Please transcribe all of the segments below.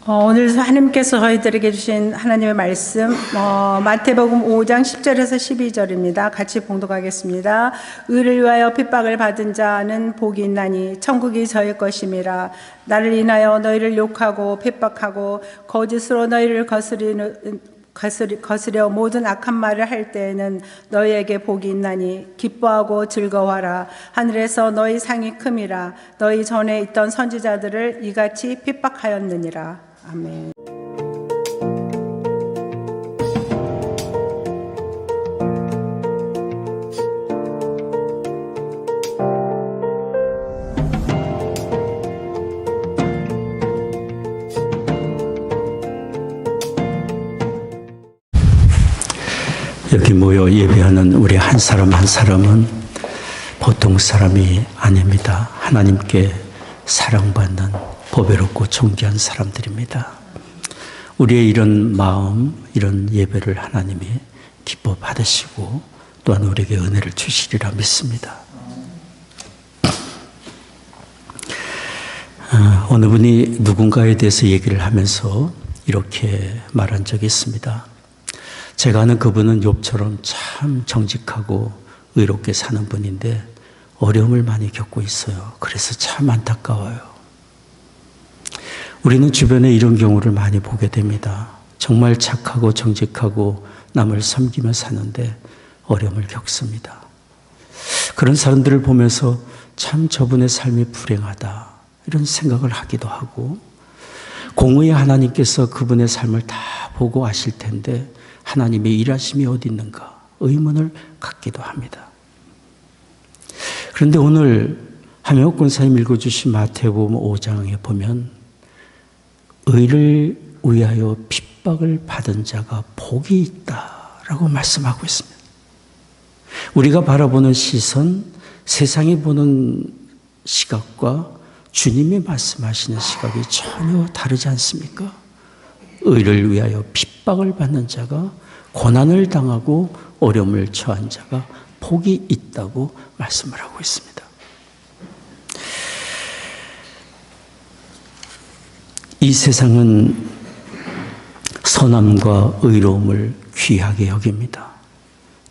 오늘 하나님께서 저희들에게 주신 하나님의 말씀 마태복음 5장 10절에서 12절입니다. 같이 봉독하겠습니다. 의를 위하여 핍박을 받은 자는 복이 있나니 천국이 저희 것임이라. 나를 인하여 너희를 욕하고 핍박하고 거짓으로 너희를 거스려 모든 악한 말을 할 때에는 너희에게 복이 있나니 기뻐하고 즐거워하라. 하늘에서 너희 상이 큼이라. 너희 전에 있던 선지자들을 이같이 핍박하였느니라. 아멘. 여기 모여 예배하는 우리 한 사람 한 사람은 보통 사람이 아닙니다. 하나님께 사랑받는 보배롭고 존귀한 사람들입니다. 우리의 이런 마음, 이런 예배를 하나님이 기뻐 받으시고 또한 우리에게 은혜를 주시리라 믿습니다. 어느 분이 누군가에 대해서 얘기를 하면서 이렇게 말한 적이 있습니다. 제가 아는 그분은 욥처럼 참 정직하고 의롭게 사는 분인데 어려움을 많이 겪고 있어요. 그래서 참 안타까워요. 우리는 주변에 이런 경우를 많이 보게 됩니다. 정말 착하고 정직하고 남을 섬기며 사는데 어려움을 겪습니다. 그런 사람들을 보면서 참 저분의 삶이 불행하다 이런 생각을 하기도 하고, 공의의 하나님께서 그분의 삶을 다 보고 아실 텐데 하나님의 일하심이 어디 있는가 의문을 갖기도 합니다. 그런데 오늘 함영옥 권사님 읽어주신 마태복음 5장에 보면 의를 위하여 핍박을 받은 자가 복이 있다라고 말씀하고 있습니다. 우리가 바라보는 시선, 세상이 보는 시각과 주님이 말씀하시는 시각이 전혀 다르지 않습니까? 의를 위하여 핍박을 받는 자가, 고난을 당하고 어려움을 처한 자가 복이 있다고 말씀을 하고 있습니다. 이 세상은 선함과 의로움을 귀하게 여깁니다.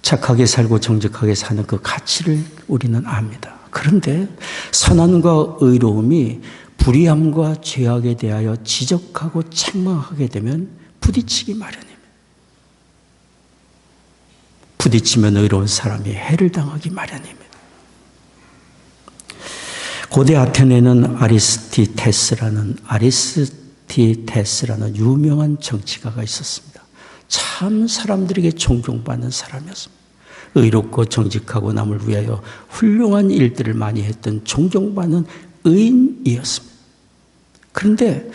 착하게 살고 정직하게 사는 그 가치를 우리는 압니다. 그런데 선함과 의로움이 불의함과 죄악에 대하여 지적하고 책망하게 되면 부딪히기 마련입니다. 부딪히면 의로운 사람이 해를 당하기 마련입니다. 고대 아테네는 아리스티테스라는 유명한 정치가가 있었습니다. 참 사람들에게 존경받는 사람이었습니다. 의롭고 정직하고 남을 위하여 훌륭한 일들을 많이 했던 존경받는 의인이었습니다. 그런데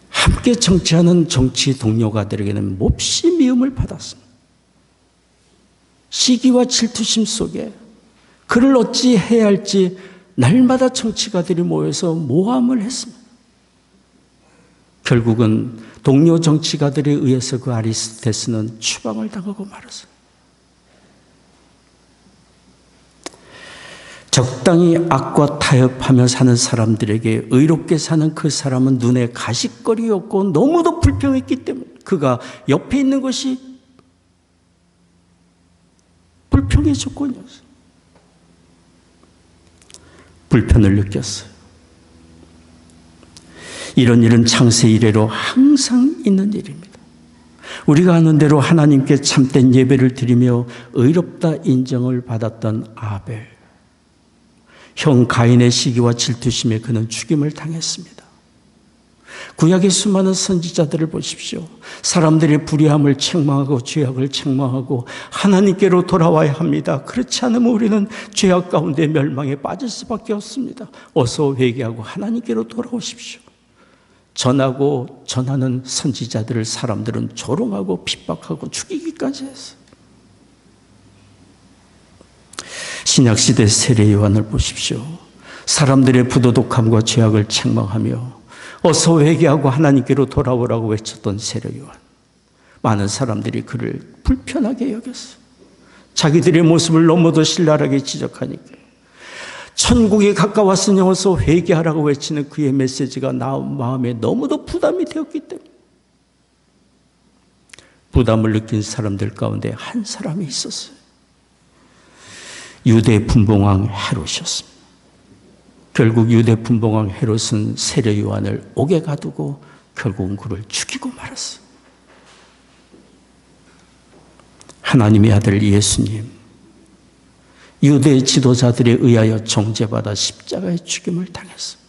함께 정치하는 정치 동료가들에게는 몹시 미움을 받았습니다. 시기와 질투심 속에 그를 어찌 해야 할지 날마다 정치가들이 모여서 모함을 했습니다. 결국은 동료 정치가들에 의해서 그 아리스테스는 추방을 당하고 말았어요. 적당히 악과 타협하며 사는 사람들에게 의롭게 사는 그 사람은 눈에 가시거리였고 너무도 불평했기 때문에 그가 옆에 있는 것이 불평의 조건이었어요. 불편을 느꼈어요. 이런 일은 창세 이래로 항상 있는 일입니다. 우리가 아는 대로 하나님께 참된 예배를 드리며 의롭다 인정을 받았던 아벨, 형 가인의 시기와 질투심에 그는 죽임을 당했습니다. 구약의 수많은 선지자들을 보십시오. 사람들의 불의함을 책망하고 죄악을 책망하고 하나님께로 돌아와야 합니다. 그렇지 않으면 우리는 죄악 가운데 멸망에 빠질 수밖에 없습니다. 어서 회개하고 하나님께로 돌아오십시오. 전하는 선지자들을 사람들은 조롱하고 핍박하고 죽이기까지 했어요. 신약시대 세례 요한을 보십시오. 사람들의 부도덕함과 죄악을 책망하며 어서 회개하고 하나님께로 돌아오라고 외쳤던 세례 요한. 많은 사람들이 그를 불편하게 여겼어요. 자기들의 모습을 너무도 신랄하게 지적하니까. 천국이 가까웠으니 어서 회개하라고 외치는 그의 메시지가 나 마음에 너무도 부담이 되었기 때문에 부담을 느낀 사람들 가운데 한 사람이 있었어요. 유대 분봉왕 헤롯이었습니다. 결국 유대 분봉왕 헤롯은 세례 요한을 옥에 가두고 결국은 그를 죽이고 말았어요. 하나님의 아들 예수님, 유대 지도자들에 의하여 정죄받아 십자가의 죽임을 당했습니다.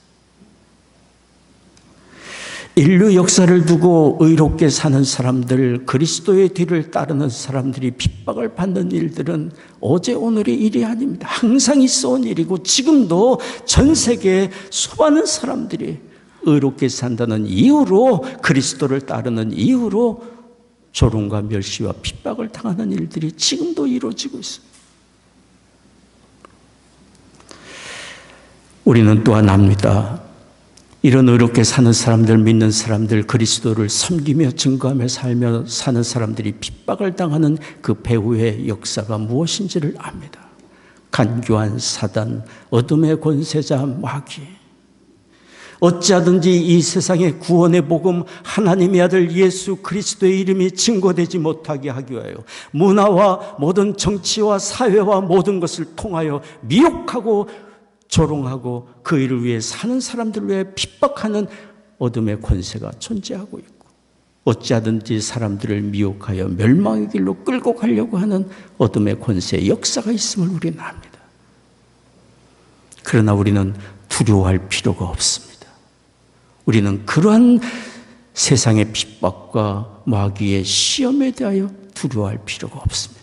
인류 역사를 두고 의롭게 사는 사람들, 그리스도의 뒤를 따르는 사람들이 핍박을 받는 일들은 어제 오늘의 일이 아닙니다. 항상 있어온 일이고 지금도 전 세계에 수많은 사람들이 의롭게 산다는 이유로, 그리스도를 따르는 이유로 조롱과 멸시와 핍박을 당하는 일들이 지금도 이루어지고 있습니다. 우리는 또한 압니다. 이런 의롭게 사는 사람들, 믿는 사람들, 그리스도를 섬기며 증거하며 살며 사는 사람들이 핍박을 당하는 그 배후의 역사가 무엇인지를 압니다. 간교한 사단, 어둠의 권세자 마귀, 어찌하든지 이 세상의 구원의 복음, 하나님의 아들 예수 그리스도의 이름이 증거되지 못하게 하기 위하여 문화와 모든 정치와 사회와 모든 것을 통하여 미혹하고 조롱하고 그 일을 위해 사는 사람들을 위해 핍박하는 어둠의 권세가 존재하고 있고, 어찌하든지 사람들을 미혹하여 멸망의 길로 끌고 가려고 하는 어둠의 권세의 역사가 있음을 우리는 압니다. 그러나 우리는 두려워할 필요가 없습니다. 우리는 그러한 세상의 핍박과 마귀의 시험에 대하여 두려워할 필요가 없습니다.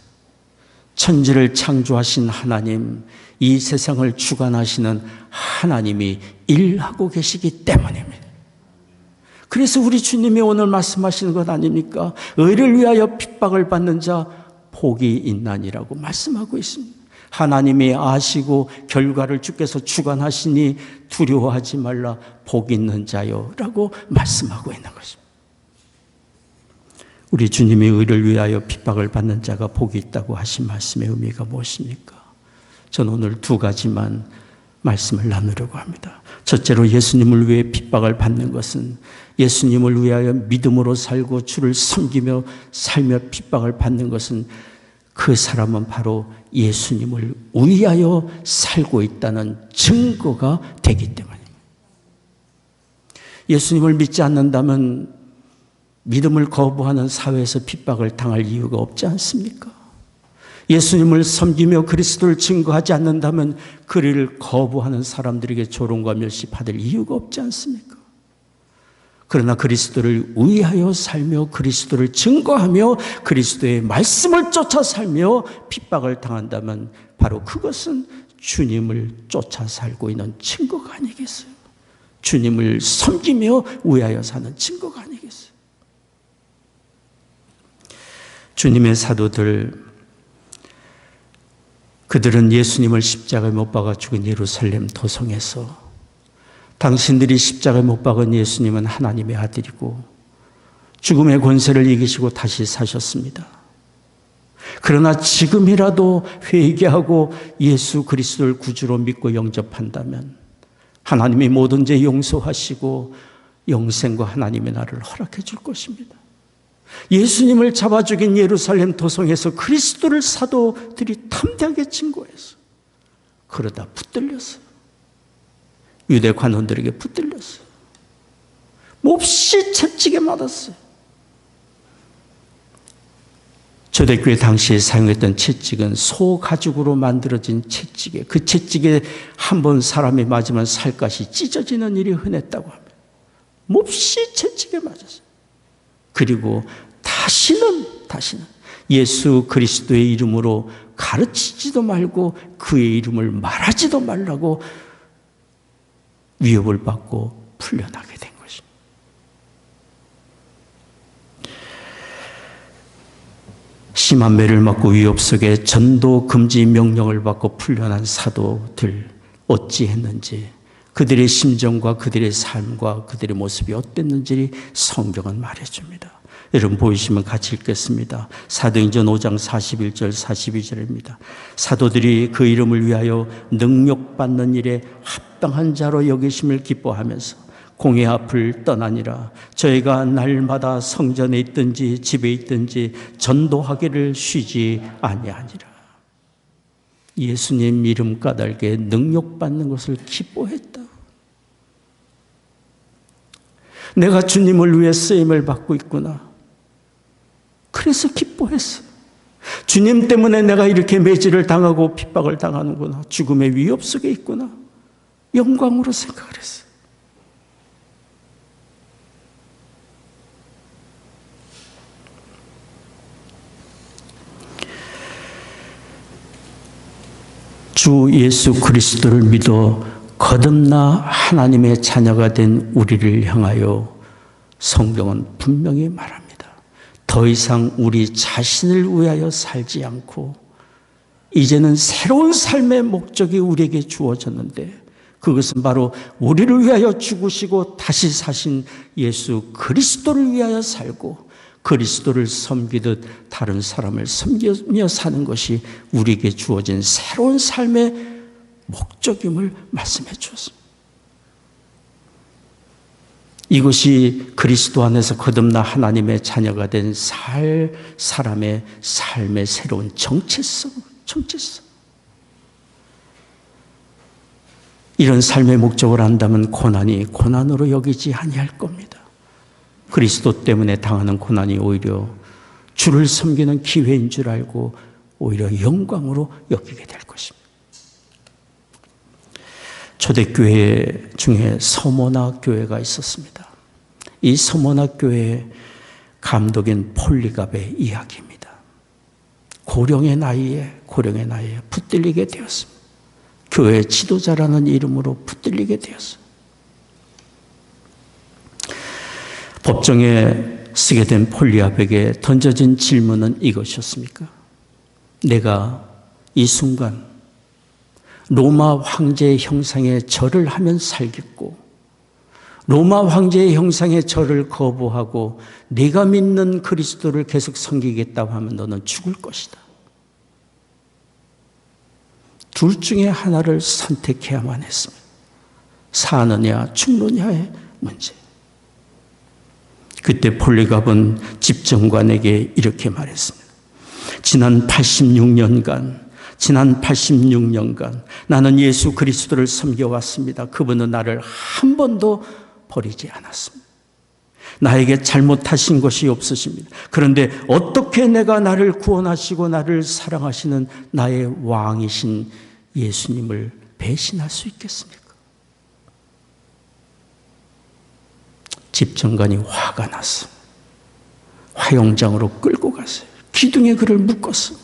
천지를 창조하신 하나님, 이 세상을 주관하시는 하나님이 일하고 계시기 때문입니다. 그래서 우리 주님이 오늘 말씀하시는 것 아닙니까? 의를 위하여 핍박을 받는 자 복이 있나니라고 말씀하고 있습니다. 하나님이 아시고 결과를 주께서 주관하시니 두려워하지 말라, 복 있는 자요 라고 말씀하고 있는 것입니다. 우리 주님이 의를 위하여 핍박을 받는 자가 복이 있다고 하신 말씀의 의미가 무엇입니까? 저는 오늘 두 가지만 말씀을 나누려고 합니다. 첫째로, 예수님을 위해 핍박을 받는 것은 예수님을 위하여 믿음으로 살고 주를 섬기며 살며 핍박을 받는 것은 그 사람은 바로 예수님을 위하여 살고 있다는 증거가 되기 때문입니다. 예수님을 믿지 않는다면 믿음을 거부하는 사회에서 핍박을 당할 이유가 없지 않습니까? 예수님을 섬기며 그리스도를 증거하지 않는다면 그를 거부하는 사람들에게 조롱과 멸시 받을 이유가 없지 않습니까? 그러나 그리스도를 위하여 살며 그리스도를 증거하며 그리스도의 말씀을 쫓아 살며 핍박을 당한다면 바로 그것은 주님을 쫓아 살고 있는 증거가 아니겠어요? 주님을 섬기며 위하여 사는 증거가 아니겠어요? 주님의 사도들, 그들은 예수님을 십자가에 못 박아 죽은 예루살렘 도성에서 당신들이 십자가에 못 박은 예수님은 하나님의 아들이고 죽음의 권세를 이기시고 다시 사셨습니다. 그러나 지금이라도 회개하고 예수 그리스도를 구주로 믿고 영접한다면 하나님이 모든 죄 용서하시고 영생과 하나님의 나라를 허락해 줄 것입니다. 예수님을 잡아 죽인 예루살렘 도성에서 그리스도를 사도들이 탐대하게 증거했어. 그러다 붙들렸어요. 유대 관원들에게 붙들렸어요. 몹시 채찍에 맞았어요. 초대교회 당시에 사용했던 채찍은 소 가죽으로 만들어진 채찍에, 그 채찍에 한 번 사람이 맞으면 살갗이 찢어지는 일이 흔했다고 합니다. 몹시 채찍에 맞았어요. 그리고 다시는 예수 그리스도의 이름으로 가르치지도 말고 그의 이름을 말하지도 말라고 위협을 받고 풀려나게 된 것입니다. 심한 매를 맞고 위협 속에 전도 금지 명령을 받고 풀려난 사도들 어찌했는지, 그들의 심정과 그들의 삶과 그들의 모습이 어땠는지 성경은 말해줍니다. 여러분 보이시면 같이 읽겠습니다. 사도행전 5장 41절 42절입니다. 사도들이 그 이름을 위하여 능력받는 일에 합당한 자로 여기심을 기뻐하면서 공회 앞을 떠나니라. 저희가 날마다 성전에 있든지 집에 있든지 전도하기를 쉬지 아니하니라. 예수님 이름 까닭에 능력받는 것을 기뻐했다. 내가 주님을 위해 쓰임을 받고 있구나. 그래서 기뻐했어요. 주님 때문에 내가 이렇게 매질을 당하고 핍박을 당하는구나. 죽음의 위협 속에 있구나. 영광으로 생각을 했어요. 주 예수 그리스도를 믿어 거듭나 하나님의 자녀가 된 우리를 향하여 성경은 분명히 말합니다. 더 이상 우리 자신을 위하여 살지 않고 이제는 새로운 삶의 목적이 우리에게 주어졌는데 그것은 바로 우리를 위하여 죽으시고 다시 사신 예수 그리스도를 위하여 살고 그리스도를 섬기듯 다른 사람을 섬기며 사는 것이 우리에게 주어진 새로운 삶의 목적임을 말씀해 주었습니다. 이것이 그리스도 안에서 거듭나 하나님의 자녀가 된 사람의 삶의 새로운 정체성. 이런 삶의 목적을 안다면 고난이 고난으로 여기지 아니할 겁니다. 그리스도 때문에 당하는 고난이 오히려 주를 섬기는 기회인 줄 알고 오히려 영광으로 여기게 될 것입니다. 초대교회 중에 서모나 교회가 있었습니다. 이 서모나 교회의 감독인 폴리갑의 이야기입니다. 고령의 나이에 붙들리게 되었습니다. 교회 지도자라는 이름으로 붙들리게 되었습니다. 법정에 쓰게 된 폴리갑에게 던져진 질문은 이것이었습니까? 내가 이 순간 로마 황제의 형상에 절을 하면 살겠고 로마 황제의 형상에 절을 거부하고 네가 믿는 그리스도를 계속 섬기겠다고 하면 너는 죽을 것이다. 둘 중에 하나를 선택해야만 했습니다. 사느냐 죽느냐의 문제. 그때 폴리갑은 집정관에게 이렇게 말했습니다. 지난 86년간 나는 예수 그리스도를 섬겨왔습니다. 그분은 나를 한 번도 버리지 않았습니다. 나에게 잘못하신 것이 없으십니다. 그런데 어떻게 내가 나를 구원하시고 나를 사랑하시는 나의 왕이신 예수님을 배신할 수 있겠습니까? 집정관이 화가 났어. 화영장으로 끌고 갔어요. 기둥에 그를 묶었어.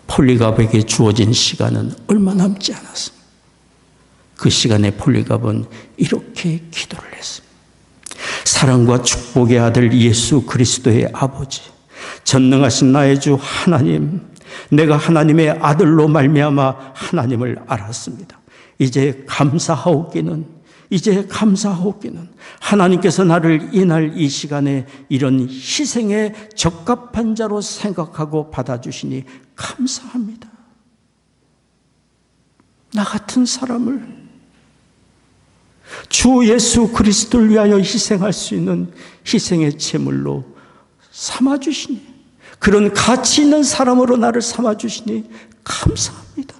폴리갑에게 주어진 시간은 얼마 남지 않았습니다. 그 시간에 폴리갑은 이렇게 기도를 했습니다. 사랑과 축복의 아들 예수 그리스도의 아버지, 전능하신 나의 주 하나님, 내가 하나님의 아들로 말미암아 하나님을 알았습니다. 이제 감사하옵기는 하나님께서 나를 이날 이 시간에 이런 희생에 적합한 자로 생각하고 받아주시니 감사합니다. 나 같은 사람을 주 예수 그리스도를 위하여 희생할 수 있는 희생의 제물로 삼아주시니, 그런 가치 있는 사람으로 나를 삼아주시니 감사합니다.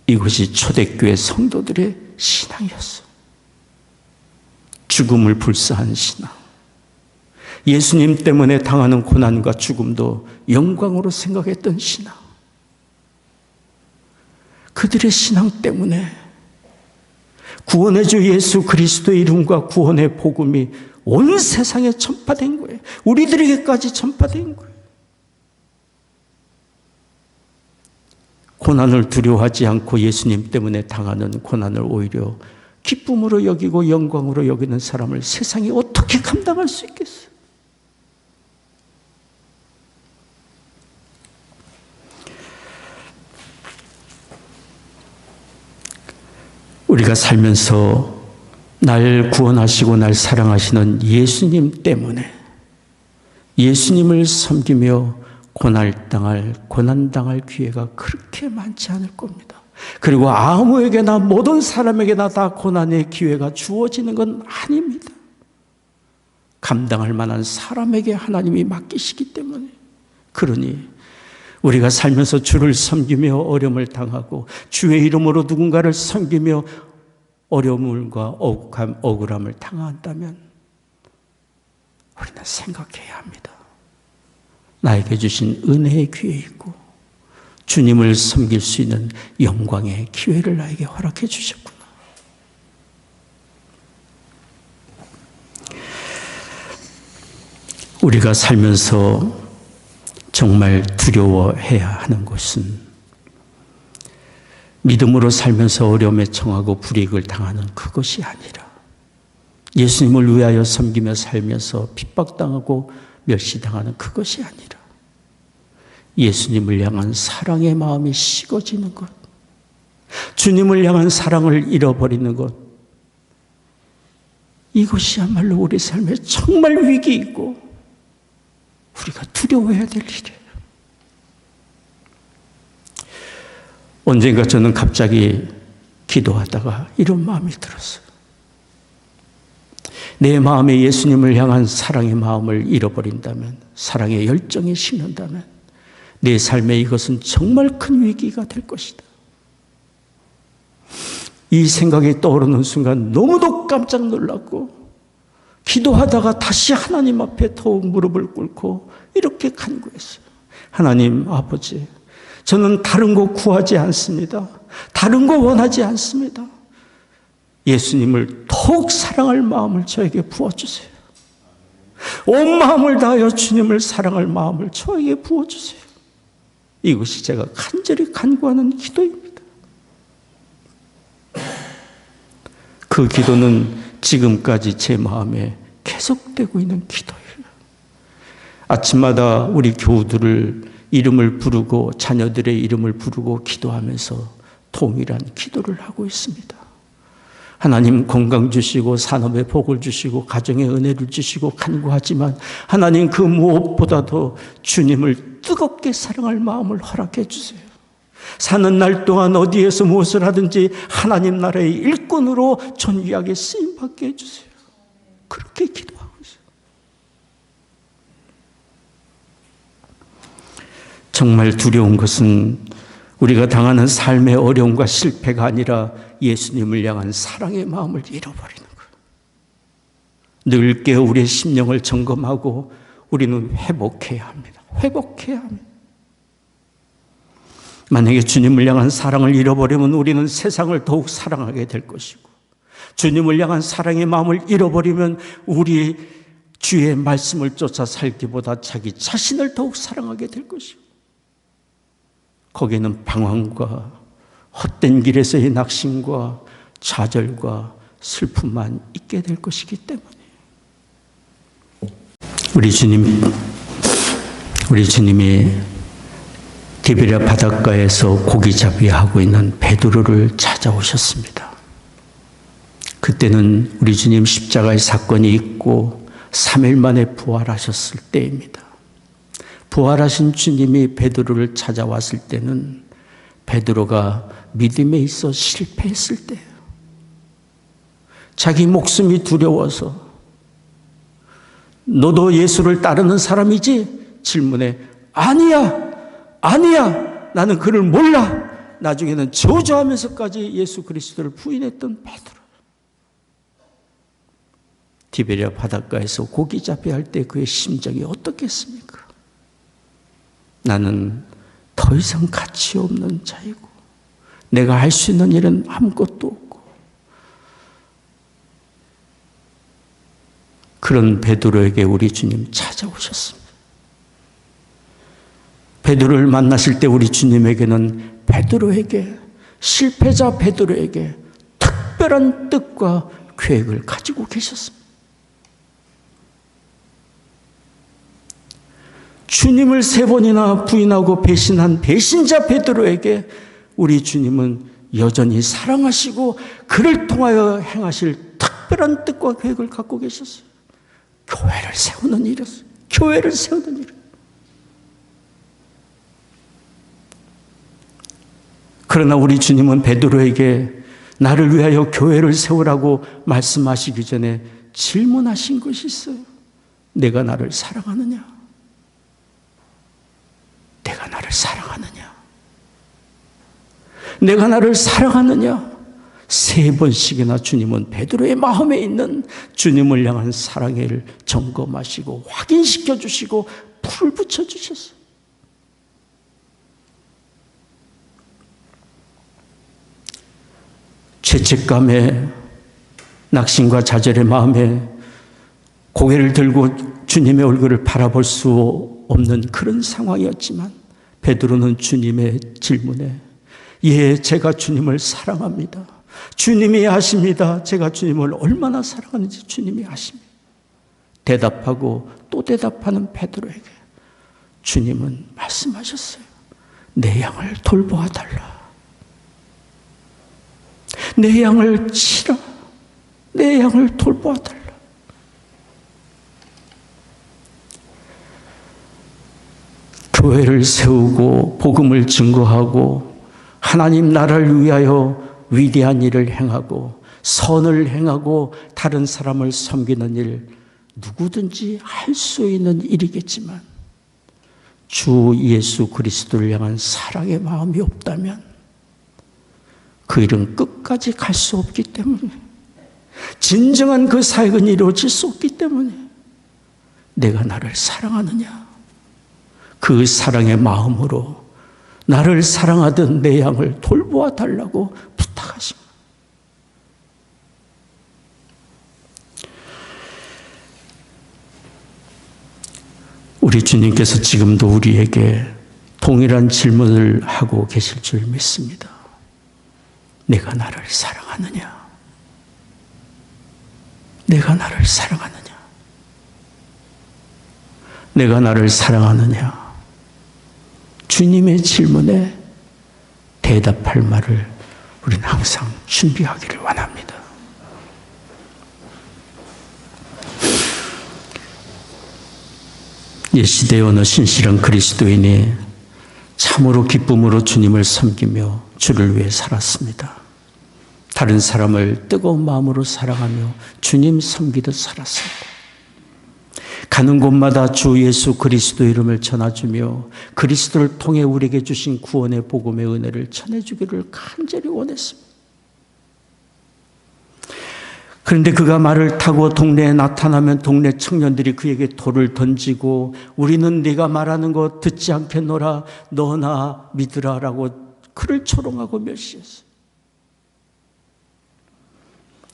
이것이 초대교회 성도들의 신앙이었어. 죽음을 불사한 신앙. 예수님 때문에 당하는 고난과 죽음도 영광으로 생각했던 신앙. 그들의 신앙 때문에 구원의 주 예수 그리스도의 이름과 구원의 복음이 온 세상에 전파된 거예요. 우리들에게까지 전파된 거예요. 고난을 두려워하지 않고 예수님 때문에 당하는 고난을 오히려 기쁨으로 여기고 영광으로 여기는 사람을 세상이 어떻게 감당할 수 있겠어요? 우리가 살면서 날 구원하시고 날 사랑하시는 예수님 때문에 예수님을 섬기며 고난당할 기회가 그렇게 많지 않을 겁니다. 그리고 아무에게나 모든 사람에게나 다 고난의 기회가 주어지는 건 아닙니다. 감당할 만한 사람에게 하나님이 맡기시기 때문에. 그러니 우리가 살면서 주를 섬기며 어려움을 당하고 주의 이름으로 누군가를 섬기며 어려움과 억울함을 당한다면 우리는 생각해야 합니다. 나에게 주신 은혜의 기회 있고 주님을 섬길 수 있는 영광의 기회를 나에게 허락해 주셨구나. 우리가 살면서 정말 두려워해야 하는 것은 믿음으로 살면서 어려움에 처하고 불이익을 당하는 그것이 아니라 예수님을 위하여 섬기며 살면서 핍박당하고 멸시당하는 그것이 아니라 예수님을 향한 사랑의 마음이 식어지는 것, 주님을 향한 사랑을 잃어버리는 것, 이것이야말로 우리 삶에 정말 위기 있고 우리가 두려워해야 될 일이에요. 언젠가 저는 갑자기 기도하다가 이런 마음이 들었어요. 내 마음에 예수님을 향한 사랑의 마음을 잃어버린다면, 사랑의 열정이 식는다면 내 삶에 이것은 정말 큰 위기가 될 것이다. 이 생각이 떠오르는 순간 너무도 깜짝 놀랐고 기도하다가 다시 하나님 앞에 더욱 무릎을 꿇고 이렇게 간구했어요. 하나님 아버지, 저는 다른 거 구하지 않습니다. 다른 거 원하지 않습니다. 예수님을 더욱 사랑할 마음을 저에게 부어주세요. 온 마음을 다하여 주님을 사랑할 마음을 저에게 부어주세요. 이것이 제가 간절히 간구하는 기도입니다. 그 기도는 지금까지 제 마음에 계속되고 있는 기도예요. 아침마다 우리 교우들을 이름을 부르고 자녀들의 이름을 부르고 기도하면서 동일한 기도를 하고 있습니다. 하나님 건강 주시고 산업에 복을 주시고 가정에 은혜를 주시고 간구하지만 하나님 그 무엇보다도 주님을 뜨겁게 사랑할 마음을 허락해 주세요. 사는 날 동안 어디에서 무엇을 하든지 하나님 나라의 일꾼으로 존귀하게 쓰임받게 해주세요. 그렇게 기도하고 있어요. 정말 두려운 것은 우리가 당하는 삶의 어려움과 실패가 아니라 예수님을 향한 사랑의 마음을 잃어버리는 거예요. 늘 깨어 우리의 심령을 점검하고 우리는 회복해야 합니다. 회복해야 합니다. 만약에 주님을 향한 사랑을 잃어버리면 우리는 세상을 더욱 사랑하게 될 것이고, 주님을 향한 사랑의 마음을 잃어버리면 우리 주의 말씀을 쫓아 살기보다 자기 자신을 더욱 사랑하게 될 것이고, 거기에는 방황과 헛된 길에서의 낙심과 좌절과 슬픔만 있게 될 것이기 때문에 우리 주님이 디베랴 바닷가에서 고기잡이 하고 있는 베드로를 찾아오셨습니다. 그때는 우리 주님 십자가의 사건이 있고 3일 만에 부활하셨을 때입니다. 부활하신 주님이 베드로를 찾아왔을 때는 베드로가 믿음에 있어 실패했을 때예요. 자기 목숨이 두려워서 너도 예수를 따르는 사람이지? 질문에 아니야, 나는 그를 몰라. 나중에는 저주하면서까지 예수 그리스도를 부인했던 베드로. 디베랴 바닷가에서 고기잡이 할 때 그의 심정이 어떻겠습니까? 나는 더 이상 가치 없는 자이고 내가 할 수 있는 일은 아무것도 없고, 그런 베드로에게 우리 주님 찾아오셨습니다. 베드로를 만나실 때 우리 주님에게는 베드로에게, 실패자 베드로에게 특별한 뜻과 계획을 가지고 계셨습니다. 주님을 3번이나 부인하고 배신한 배신자 베드로에게 우리 주님은 여전히 사랑하시고 그를 통하여 행하실 특별한 뜻과 계획을 갖고 계셨어요. 교회를 세우는 일이었어요. 교회를 세우는 일. 그러나 우리 주님은 베드로에게 나를 위하여 교회를 세우라고 말씀하시기 전에 질문하신 것이 있어요. 내가 나를 사랑하느냐? 내가 나를 사랑하느냐? 내가 나를 사랑하느냐? 3번씩이나 주님은 베드로의 마음에 있는 주님을 향한 사랑을 점검하시고 확인시켜 주시고 불을 붙여 주셨어요. 죄책감에 낙심과 좌절의 마음에 고개를 들고 주님의 얼굴을 바라볼 수 없는 그런 상황이었지만 베드로는 주님의 질문에 예, 제가 주님을 사랑합니다. 주님이 아십니다. 제가 주님을 얼마나 사랑하는지 주님이 아십니다. 대답하고 또 대답하는 베드로에게 주님은 말씀하셨어요. 내 양을 돌보아 달라. 내 양을 치라. 내 양을 돌보아 달라. 교회를 세우고 복음을 증거하고 하나님 나라를 위하여 위대한 일을 행하고 선을 행하고 다른 사람을 섬기는 일, 누구든지 할 수 있는 일이겠지만 주 예수 그리스도를 향한 사랑의 마음이 없다면 그 일은 끝까지 갈 수 없기 때문에, 진정한 그 사역은 이루어질 수 없기 때문에 내가 나를 사랑하느냐? 그 사랑의 마음으로 나를 사랑하던 내 양을 돌보아 달라고 부탁하십니다. 우리 주님께서 지금도 우리에게 동일한 질문을 하고 계실 줄 믿습니다. 내가 나를 사랑하느냐? 내가 나를 사랑하느냐? 내가 나를 사랑하느냐? 주님의 질문에 대답할 말을 우리는 항상 준비하기를 원합니다. 이 시대의 어느 신실한 그리스도인이 참으로 기쁨으로 주님을 섬기며 주를 위해 살았습니다. 다른 사람을 뜨거운 마음으로 사랑하며 주님 섬기듯 살았습니다. 가는 곳마다 주 예수 그리스도 이름을 전해주며 그리스도를 통해 우리에게 주신 구원의 복음의 은혜를 전해주기를 간절히 원했습니다. 그런데 그가 말을 타고 동네에 나타나면 동네 청년들이 그에게 돌을 던지고 우리는 네가 말하는 거 듣지 않겠노라, 너나 믿으라 라고 그를 조롱하고 멸시했어요.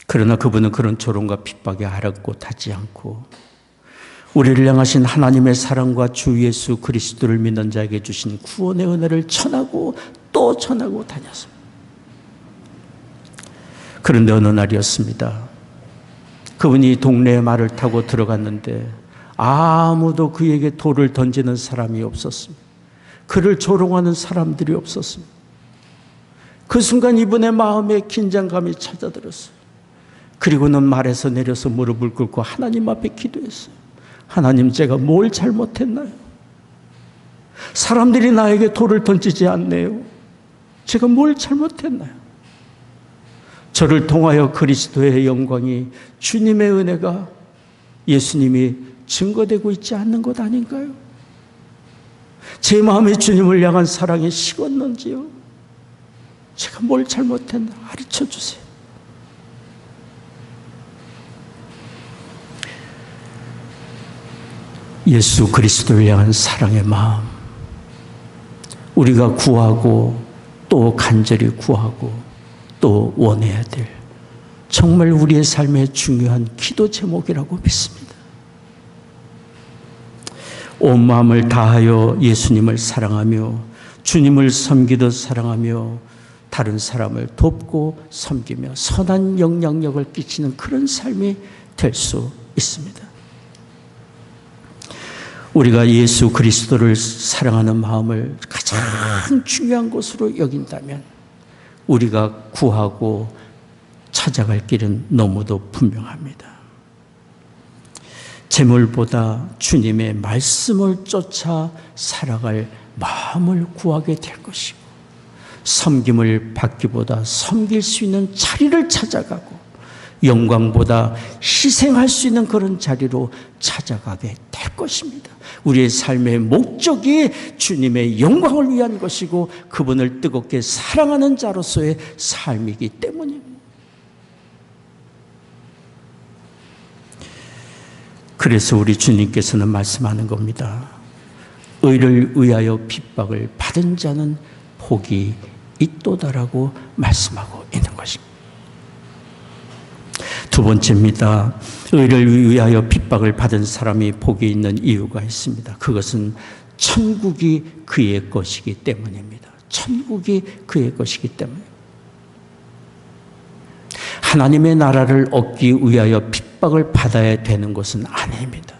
그러나 그분은 그런 조롱과 핍박에 아랑곳하지 않고 우리를 향하신 하나님의 사랑과 주 예수 그리스도를 믿는 자에게 주신 구원의 은혜를 전하고 또 전하고 다녔습니다. 그런데 어느 날이었습니다. 그분이 동네에 말을 타고 들어갔는데 아무도 그에게 돌을 던지는 사람이 없었습니다. 그를 조롱하는 사람들이 없었습니다. 그 순간 이분의 마음에 긴장감이 찾아들었어요. 그리고는 말에서 내려서 무릎을 꿇고 하나님 앞에 기도했어요. 하나님, 제가 뭘 잘못했나요? 사람들이 나에게 돌을 던지지 않네요. 제가 뭘 잘못했나요? 저를 통하여 그리스도의 영광이, 주님의 은혜가, 예수님이 증거되고 있지 않는 것 아닌가요? 제 마음에 주님을 향한 사랑이 식었는지요? 제가 뭘 잘못했나 가르쳐 주세요. 예수 그리스도를 향한 사랑의 마음, 우리가 구하고 또 간절히 구하고 또 원해야 될 정말 우리의 삶의 중요한 기도 제목이라고 믿습니다. 온 마음을 다하여 예수님을 사랑하며 주님을 섬기듯 사랑하며 다른 사람을 돕고 섬기며 선한 영향력을 끼치는 그런 삶이 될 수 있습니다. 우리가 예수 그리스도를 사랑하는 마음을 가장 중요한 것으로 여긴다면 우리가 구하고 찾아갈 길은 너무도 분명합니다. 재물보다 주님의 말씀을 쫓아 살아갈 마음을 구하게 될 것이고, 섬김을 받기보다 섬길 수 있는 자리를 찾아가고, 영광보다 희생할 수 있는 그런 자리로 찾아가게 될 것입니다. 우리의 삶의 목적이 주님의 영광을 위한 것이고 그분을 뜨겁게 사랑하는 자로서의 삶이기 때문입니다. 그래서 우리 주님께서는 말씀하는 겁니다. 의를 위하여 핍박을 받은 자는 복이 있도다라고 말씀하고 있는 것입니다. 두 번째입니다. 의를 위하여 핍박을 받은 사람이 복이 있는 이유가 있습니다. 그것은 천국이 그의 것이기 때문입니다. 천국이 그의 것이기 때문입니다. 하나님의 나라를 얻기 위하여 핍박을 받아야 되는 것은 아닙니다.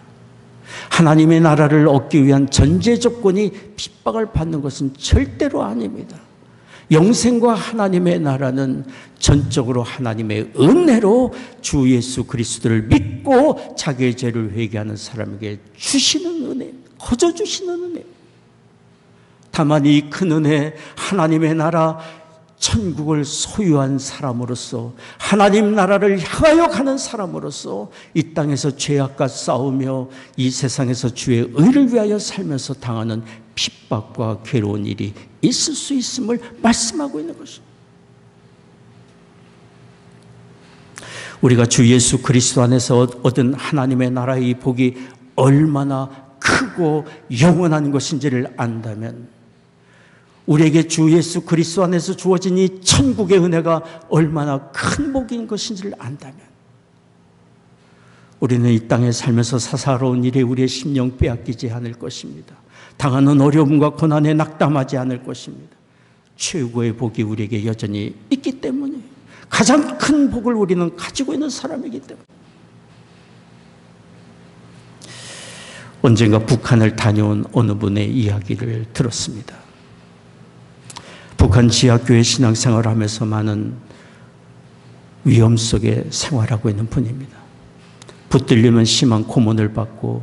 하나님의 나라를 얻기 위한 전제 조건이 핍박을 받는 것은 절대로 아닙니다. 영생과 하나님의 나라는 전적으로 하나님의 은혜로 주 예수 그리스도를 믿고 자기의 죄를 회개하는 사람에게 주시는 은혜, 거저 주시는 은혜. 다만 이 큰 은혜, 하나님의 나라, 천국을 소유한 사람으로서, 하나님 나라를 향하여 가는 사람으로서 이 땅에서 죄악과 싸우며 이 세상에서 주의 의를 위하여 살면서 당하는 핍박과 괴로운 일이 있을 수 있음을 말씀하고 있는 것입니다. 우리가 주 예수 그리스도 안에서 얻은 하나님의 나라의 복이 얼마나 크고 영원한 것인지를 안다면, 우리에게 주 예수 그리스도 안에서 주어진 이 천국의 은혜가 얼마나 큰 복인 것인지를 안다면, 우리는 이 땅에 살면서 사사로운 일에 우리의 심령 빼앗기지 않을 것입니다. 당하는 어려움과 고난에 낙담하지 않을 것입니다. 최고의 복이 우리에게 여전히 있기 때문에, 가장 큰 복을 우리는 가지고 있는 사람이기 때문에. 언젠가 북한을 다녀온 어느 분의 이야기를 들었습니다. 북한 지하교회 신앙생활을 하면서 많은 위험 속에 생활하고 있는 분입니다. 붙들리면 심한 고문을 받고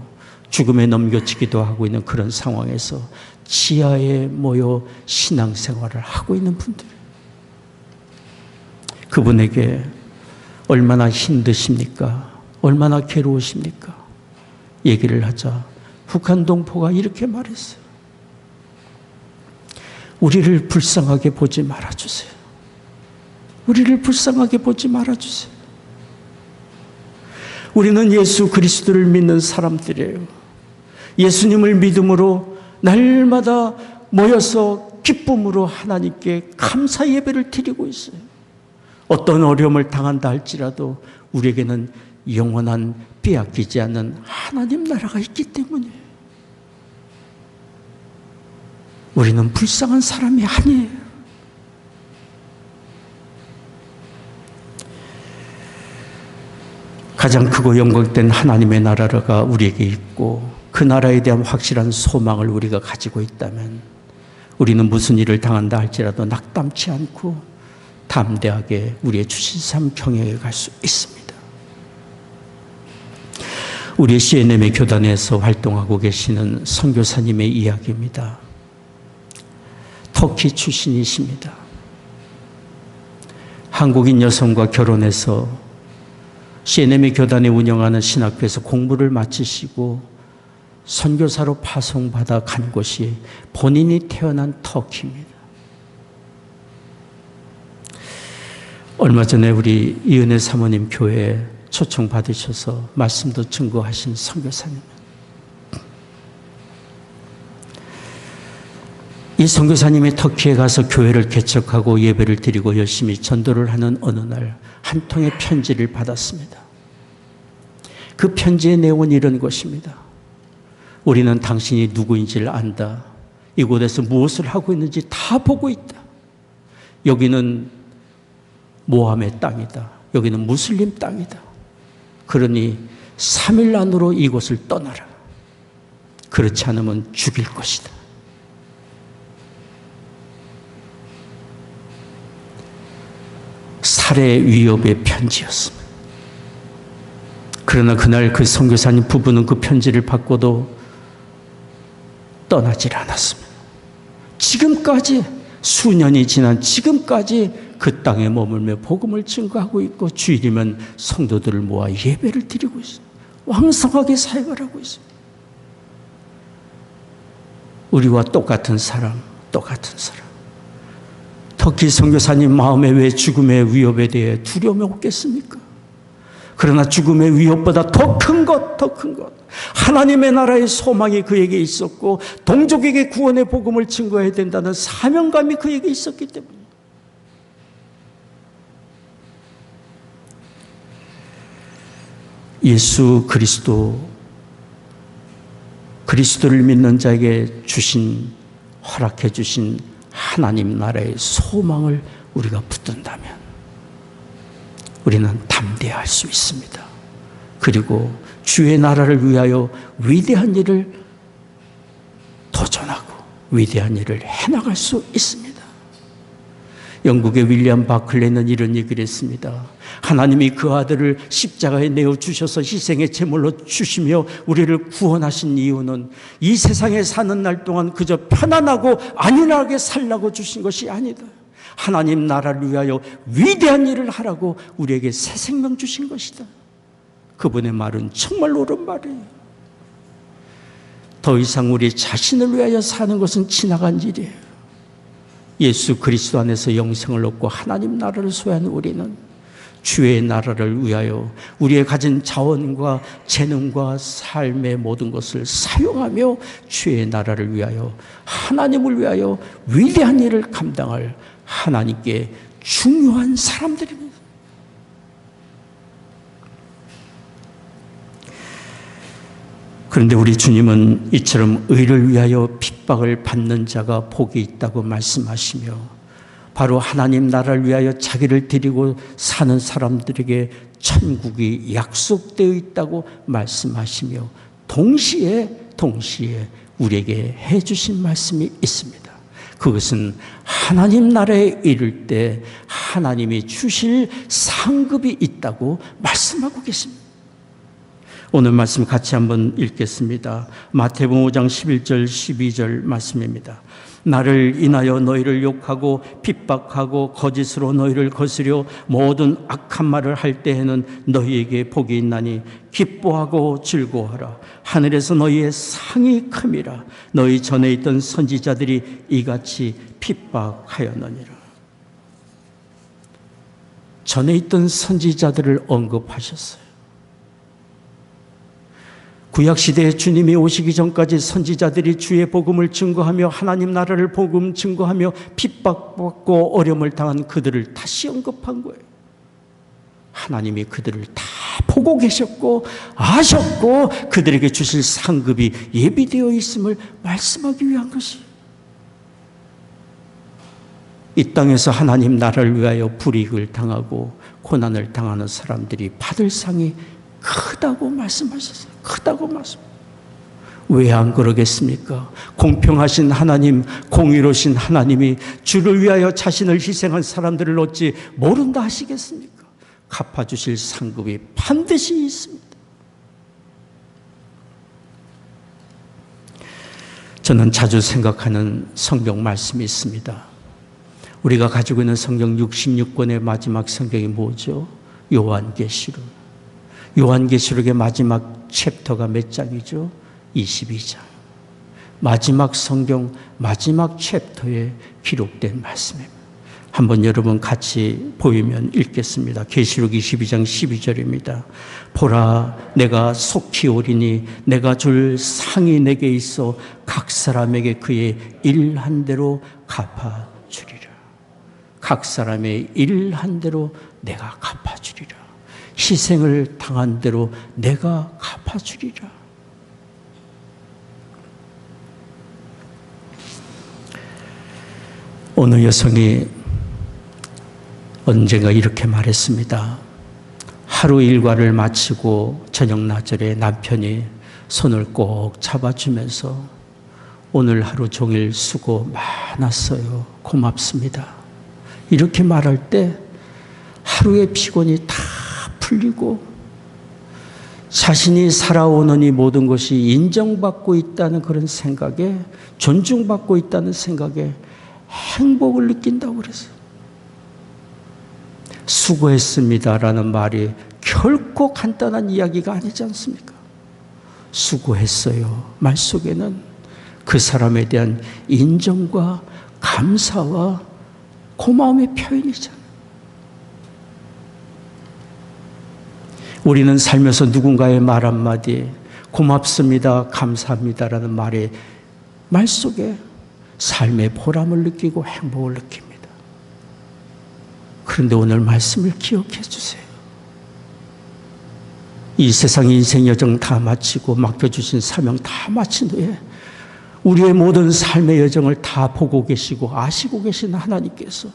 죽음에 넘겨지기도 하고 있는 그런 상황에서 지하에 모여 신앙생활을 하고 있는 분들, 그분에게 얼마나 힘드십니까? 얼마나 괴로우십니까? 얘기를 하자 북한 동포가 이렇게 말했어요. 우리를 불쌍하게 보지 말아주세요. 우리를 불쌍하게 보지 말아주세요. 우리는 예수 그리스도를 믿는 사람들이에요. 예수님을 믿음으로 날마다 모여서 기쁨으로 하나님께 감사 예배를 드리고 있어요. 어떤 어려움을 당한다 할지라도 우리에게는 영원한 빼앗기지 않는 하나님 나라가 있기 때문에 우리는 불쌍한 사람이 아니에요. 가장 크고 영광된 하나님의 나라가 우리에게 있고 그 나라에 대한 확실한 소망을 우리가 가지고 있다면 우리는 무슨 일을 당한다 할지라도 낙담치 않고 담대하게 우리의 주신 삶 경영해 갈 수 있습니다. 우리 CNM의 교단에서 활동하고 계시는 선교사님의 이야기입니다. 터키 출신이십니다. 한국인 여성과 결혼해서 CNM의 교단에 운영하는 신학교에서 공부를 마치시고 선교사로 파송받아 간 곳이 본인이 태어난 터키입니다. 얼마 전에 우리 이은혜 사모님 교회에 초청받으셔서 말씀도 증거하신 선교사님, 이 선교사님이 터키에 가서 교회를 개척하고 예배를 드리고 열심히 전도를 하는 어느 날 한 통의 편지를 받았습니다. 그 편지의 내용은 이런 것입니다. 우리는 당신이 누구인지를 안다. 이곳에서 무엇을 하고 있는지 다 보고 있다. 여기는 모함의 땅이다. 여기는 무슬림 땅이다. 그러니 3일 안으로 이곳을 떠나라. 그렇지 않으면 죽일 것이다. 살해 위협의 편지였습니다. 그러나 그날 그 선교사님 부부는 그 편지를 받고도 떠나질 않았습니다. 지금까지 수년이 지난 지금까지 그 땅에 머물며 복음을 증거하고 있고 주일이면 성도들을 모아 예배를 드리고 있습니다. 왕성하게 사역을 하고 있습니다. 우리와 똑같은 사람. 터키 선교사님 마음에 왜 죽음의 위협에 대해 두려움이 없겠습니까? 그러나 죽음의 위협보다 더 큰 것, 하나님의 나라의 소망이 그에게 있었고 동족에게 구원의 복음을 증거해야 된다는 사명감이 그에게 있었기 때문에 예수 그리스도를 믿는 자에게 허락해 주신 하나님 나라의 소망을 우리가 붙든다면 우리는 담대할 수 있습니다. 그리고 주의 나라를 위하여 위대한 일을 도전하고 위대한 일을 해나갈 수 있습니다. 영국의 윌리엄 바클레는 이런 얘기를 했습니다. 하나님이 그 아들을 십자가에 내어주셔서 희생의 제물로 주시며 우리를 구원하신 이유는 이 세상에 사는 날 동안 그저 편안하고 안일하게 살라고 주신 것이 아니다. 하나님 나라를 위하여 위대한 일을 하라고 우리에게 새 생명 주신 것이다. 그분의 말은 정말 옳은 말이에요. 더 이상 우리 자신을 위하여 사는 것은 지나간 일이에요. 예수 그리스도 안에서 영생을 얻고 하나님 나라를 소유한 우리는 주의 나라를 위하여 우리의 가진 자원과 재능과 삶의 모든 것을 사용하며 주의 나라를 위하여 하나님을 위하여 위대한 일을 감당할 하나님께 중요한 사람들입니다. 그런데 우리 주님은 이처럼 의를 위하여 핍박을 받는 자가 복이 있다고 말씀하시며 바로 하나님 나라를 위하여 자기를 드리고 사는 사람들에게 천국이 약속되어 있다고 말씀하시며 동시에 우리에게 해주신 말씀이 있습니다. 그것은 하나님 나라에 이를 때 하나님이 주실 상급이 있다고 말씀하고 계십니다. 오늘 말씀 같이 한번 읽겠습니다. 마태복음 5장 11절 12절 말씀입니다. 나를 인하여 너희를 욕하고 핍박하고 거짓으로 너희를 거스려 모든 악한 말을 할 때에는 너희에게 복이 있나니 기뻐하고 즐거워하라. 하늘에서 너희의 상이 큼이라. 너희 전에 있던 선지자들이 이같이 핍박하였느니라. 전에 있던 선지자들을 언급하셨어요. 구약시대에 주님이 오시기 전까지 선지자들이 주의 복음을 증거하며 하나님 나라를 복음 증거하며 핍박받고 어려움을 당한 그들을 다시 언급한 거예요. 하나님이 그들을 다 보고 계셨고 아셨고 그들에게 주실 상급이 예비되어 있음을 말씀하기 위한 것이에요. 이 땅에서 하나님 나라를 위하여 불이익을 당하고 고난을 당하는 사람들이 받을 상이 크다고 말씀하셨어요. 크다고 말씀. 왜 안 그러겠습니까? 공평하신 하나님, 공의로우신 하나님이 주를 위하여 자신을 희생한 사람들을 어찌 모른다 하시겠습니까? 갚아주실 상급이 반드시 있습니다. 저는 자주 생각하는 성경 말씀이 있습니다. 우리가 가지고 있는 성경 66권의 마지막 성경이 뭐죠? 요한계시록. 요한계시록의 마지막 챕터가 몇 장이죠? 22장. 마지막 성경 마지막 챕터에 기록된 말씀입니다. 한번 여러분 같이 보이면 읽겠습니다. 계시록 22장 12절입니다. 보라, 내가 속히 오리니 내가 줄 상이 내게 있어 각 사람에게 그의 일한 대로 갚아주리라. 각 사람의 일한 대로 내가 갚아주리라. 희생을 당한 대로 내가 갚아주리라. 어느 여성이 언젠가 이렇게 말했습니다. 하루 일과를 마치고 저녁 나절에 남편이 손을 꼭 잡아주면서 오늘 하루 종일 수고 많았어요. 고맙습니다. 이렇게 말할 때 하루의 피곤이 다 풀리고 자신이 살아오는 이 모든 것이 인정받고 있다는 그런 생각에, 존중받고 있다는 생각에 행복을 느낀다고 그랬어요. 수고했습니다라는 말이 결코 간단한 이야기가 아니지 않습니까? 수고했어요 말 속에는 그 사람에 대한 인정과 감사와 고마움의 표현이잖아요. 우리는 살면서 누군가의 말 한마디, 고맙습니다, 감사합니다라는 말 속에 삶의 보람을 느끼고 행복을 느낍니다. 그런데 오늘 말씀을 기억해 주세요. 이 세상 인생 여정 다 마치고 맡겨주신 사명 다 마친 후에 우리의 모든 삶의 여정을 다 보고 계시고 아시고 계신 하나님께서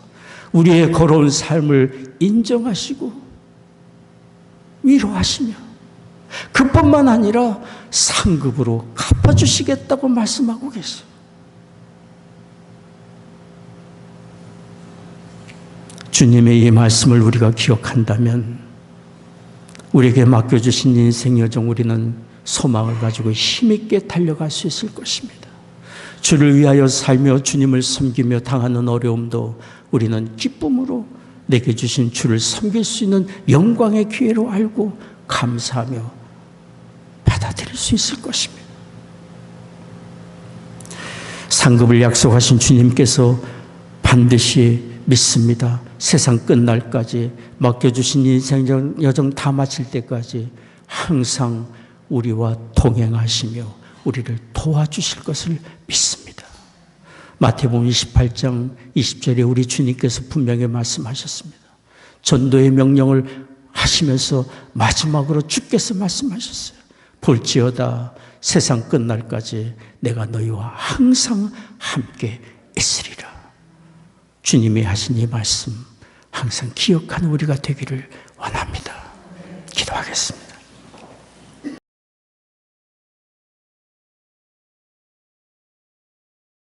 우리의 걸어온 삶을 인정하시고 위로하시며 그뿐만 아니라 상급으로 갚아주시겠다고 말씀하고 계세요. 주님의 이 말씀을 우리가 기억한다면 우리에게 맡겨주신 인생 여정 우리는 소망을 가지고 힘있게 달려갈 수 있을 것입니다. 주를 위하여 살며 주님을 섬기며 당하는 어려움도 우리는 기쁨으로 내게 주신 주를 섬길 수 있는 영광의 기회로 알고 감사하며 받아들일 수 있을 것입니다. 상급을 약속하신 주님께서 반드시 믿습니다. 세상 끝날까지 맡겨주신 인생 여정 다 마칠 때까지 항상 우리와 동행하시며 우리를 도와주실 것을 믿습니다. 마태복음 28장 20절에 우리 주님께서 분명히 말씀하셨습니다. 전도의 명령을 하시면서 마지막으로 주께서 말씀하셨어요. 볼지어다 세상 끝날까지 내가 너희와 항상 함께 있으리라. 주님이 하신 이 말씀 항상 기억하는 우리가 되기를 원합니다. 기도하겠습니다.